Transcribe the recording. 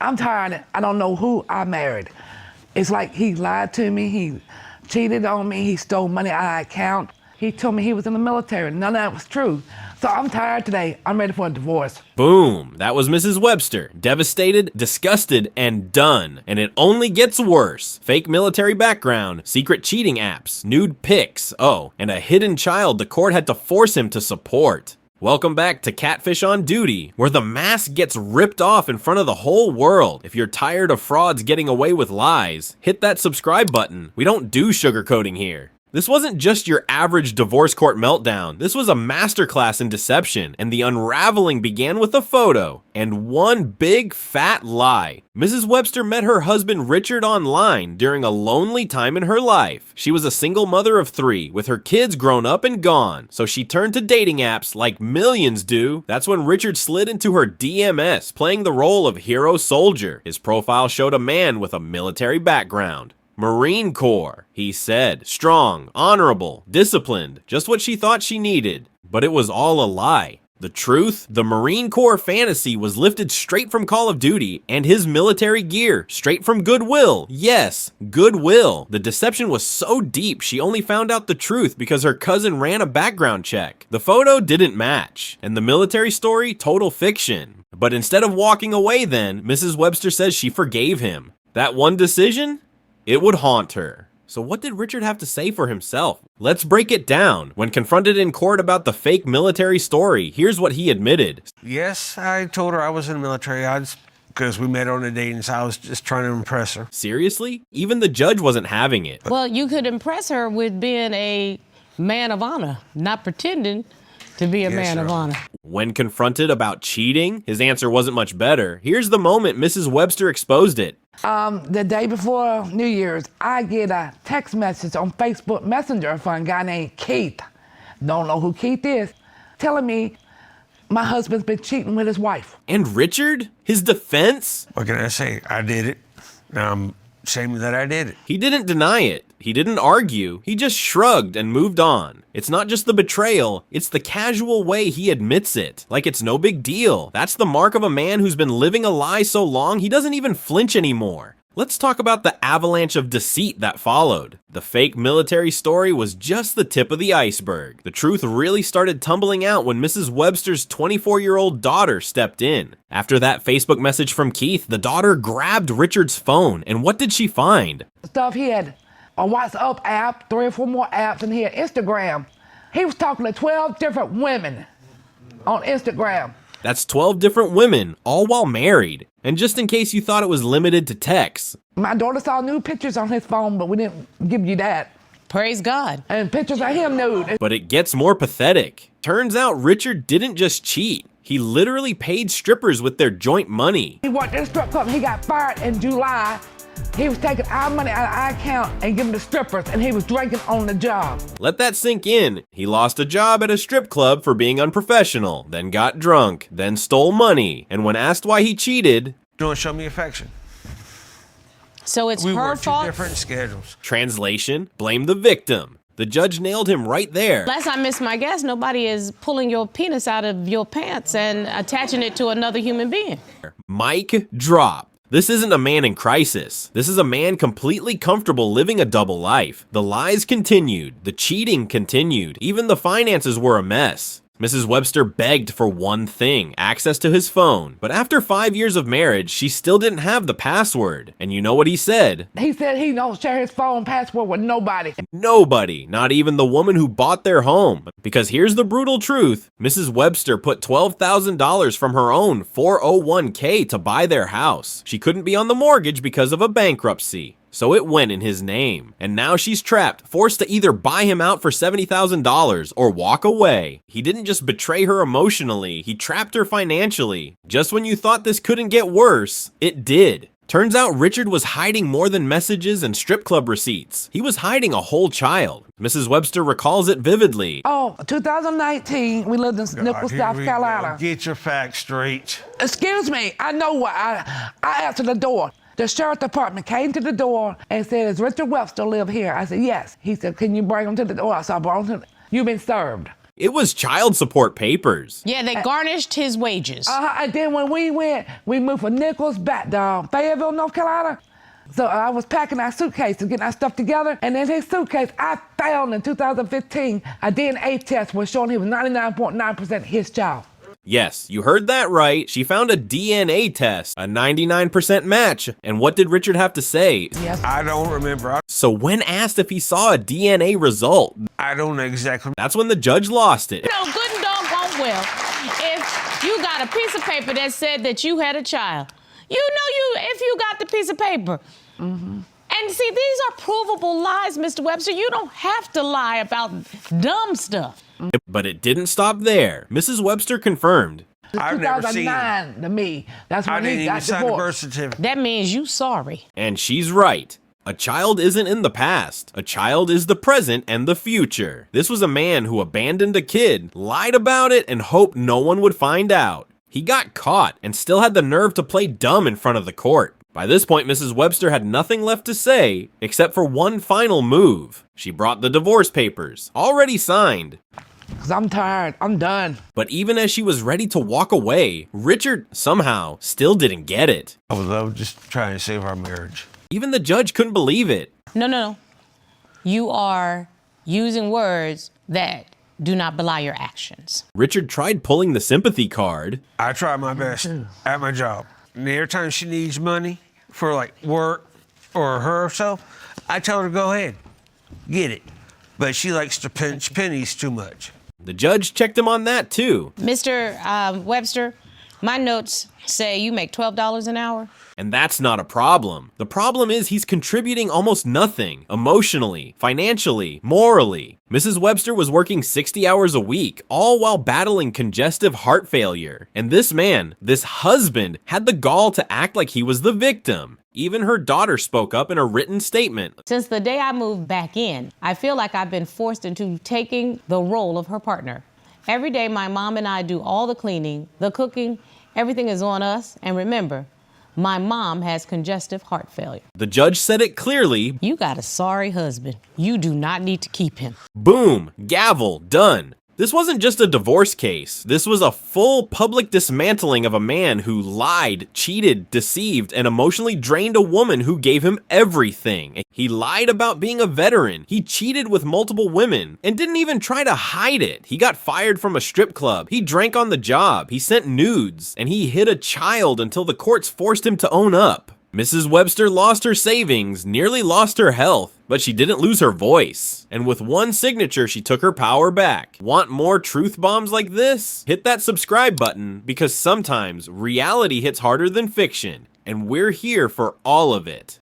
I'm tired. I don't know who I married. It's like he lied to me. He cheated on me. He stole money out of my account. He told me he was in the military. None of that was true. So I'm tired today. I'm ready for a divorce. Boom. That was Mrs. Webster. Devastated, disgusted, and done. And it only gets worse. Fake military background, secret cheating apps, nude pics, and a hidden child the court had to force him to support. Welcome back to Catfish on Duty, where the mask gets ripped off in front of the whole world. If you're tired of frauds getting away with lies, hit that subscribe button. We don't do sugarcoating here. This wasn't just your average divorce court meltdown. This was a masterclass in deception, and the unraveling began with a photo and one big fat lie. Mrs. Webster met her husband Richard online during a lonely time in her life. She was a single mother of 3 with her kids grown up and gone, so she turned to dating apps like millions do. That's when Richard slid into her DMS, playing the role of hero soldier. His profile showed a man with a military background. Marine Corps, he said. Strong, honorable, disciplined, just what she thought she needed. But it was all a lie. The truth? The Marine Corps fantasy was lifted straight from Call of Duty and his military gear, straight from Goodwill. Yes, Goodwill. The deception was so deep she only found out the truth because her cousin ran a background check. The photo didn't match, and the military story, total fiction. But instead of walking away then, Mrs. Webster says she forgave him. That one decision? It would haunt her. So what did Richard have to say for himself? Let's break it down. When confronted in court about the fake military story, here's what he admitted. Yes, I told her I was in the military. Because we met on a date and so I was just trying to impress her. Seriously? Even the judge wasn't having it. Well, you could impress her with being a man of honor, not pretending to be a man of honor. When confronted about cheating, his answer wasn't much better. Here's the moment Mrs. Webster exposed it. The day before New Year's, I get a text message on Facebook Messenger from a guy named Keith. Don't know who Keith is. Telling me my husband's been cheating with his wife. And Richard? His defense? What can I say? I did it. I'm ashamed that I did it. He didn't deny it. He didn't argue. He just shrugged and moved on. It's not just the betrayal, it's the casual way he admits it. Like it's no big deal. That's the mark of a man who's been living a lie so long he doesn't even flinch anymore. Let's talk about the avalanche of deceit that followed. The fake military story was just the tip of the iceberg. The truth really started tumbling out when Mrs. Webster's 24-year-old daughter stepped in. After that Facebook message from Keith, the daughter grabbed Richard's phone, and what did she find? Stuff he had a WhatsApp app, 3 or 4 more apps, and he had Instagram. He was talking to 12 different women on Instagram. That's 12 different women, all while married. And just in case you thought it was limited to texts. My daughter saw new pictures on his phone, but we didn't give you that. Praise God. And pictures of him nude. But it gets more pathetic. Turns out Richard didn't just cheat. He literally paid strippers with their joint money. He worked at a strip club. He got fired in July. He was taking our money out of our account and giving to strippers, and he was drinking on the job. Let that sink in. He lost a job at a strip club for being unprofessional, then got drunk, then stole money, and when asked why he cheated... Don't show me affection. So it's we her work fault? 2 different schedules. Translation, blame the victim. The judge nailed him right there. Last I missed my guess, nobody is pulling your penis out of your pants and attaching it to another human being. Mic drop. This isn't a man in crisis. This is a man completely comfortable living a double life. The lies continued. The cheating continued. Even the finances were a mess. Mrs. Webster begged for one thing, access to his phone. But after 5 years of marriage, she still didn't have the password. And you know what he said? He said he don't share his phone password with nobody. Nobody, not even the woman who bought their home. Because here's the brutal truth. Mrs. Webster put $12,000 from her own 401k to buy their house. She couldn't be on the mortgage because of a bankruptcy. So it went in his name. And now she's trapped, forced to either buy him out for $70,000 or walk away. He didn't just betray her emotionally, he trapped her financially. Just when you thought this couldn't get worse, it did. Turns out Richard was hiding more than messages and strip club receipts. He was hiding a whole child. Mrs. Webster recalls it vividly. 2019, we lived in Nichols, South Carolina. Get your facts straight. Excuse me, I know what, I answered the door. The sheriff department came to the door and said, "Does Richard Webster live here?" I said, "Yes." He said, "Can you bring him to the door?" So I brought him to you've been served. It was child support papers. Yeah, they garnished his wages. And then when we moved from Nichols back to Fayetteville, North Carolina. So I was packing our suitcase and getting our stuff together. And in his suitcase, I found in 2015 a DNA test was showing he was 99.9% his child. Yes, you heard that right. She found a DNA test, a 99% match. And what did Richard have to say? Yes. I don't remember. So when asked if he saw a DNA result, I don't know exactly. that's when the judge lost it. No, good and doggone well. If you got a piece of paper that said that you had a child, if you got the piece of paper. Mm-hmm. And see, these are provable lies, Mr. Webster. You don't have to lie about dumb stuff. But it didn't stop there. Mrs. Webster confirmed. I've never seen it. 2009 to me. That's when I didn't he even got sign the birth divorced. certificate. That means you sorry. And she's right. A child isn't in the past. A child is the present and the future. This was a man who abandoned a kid, lied about it, and hoped no one would find out. He got caught and still had the nerve to play dumb in front of the court. By this point, Mrs. Webster had nothing left to say except for one final move. She brought the divorce papers, already signed. Because I'm tired. I'm done. But even as she was ready to walk away, Richard somehow still didn't get it. I was just trying to save our marriage. Even the judge couldn't believe it. No. You are using words that do not belie your actions. Richard tried pulling the sympathy card. I try my best at my job. And every time she needs money for like work or herself, I tell her to go ahead, get it. But she likes to pinch pennies too much. The judge checked him on that too. Mr. Webster, my notes say you make $12 an hour. And that's not a problem. The problem is he's contributing almost nothing, emotionally, financially, morally. Mrs. Webster was working 60 hours a week, all while battling congestive heart failure. And this man, this husband, had the gall to act like he was the victim. Even her daughter spoke up in a written statement. Since the day I moved back in, I feel like I've been forced into taking the role of her partner. Every day, my mom and I do all the cleaning, the cooking, everything is on us. And remember, my mom has congestive heart failure. The judge said it clearly. You got a sorry husband. You do not need to keep him. Boom, gavel, done. This wasn't just a divorce case. This was a full public dismantling of a man who lied, cheated, deceived, and emotionally drained a woman who gave him everything. He lied about being a veteran. He cheated with multiple women and didn't even try to hide it. He got fired from a strip club. He drank on the job. He sent nudes, and he hid a child until the courts forced him to own up. Mrs. Webster lost her savings, nearly lost her health, but she didn't lose her voice. And with one signature, she took her power back. Want more truth bombs like this? Hit that subscribe button, because sometimes reality hits harder than fiction, and we're here for all of it.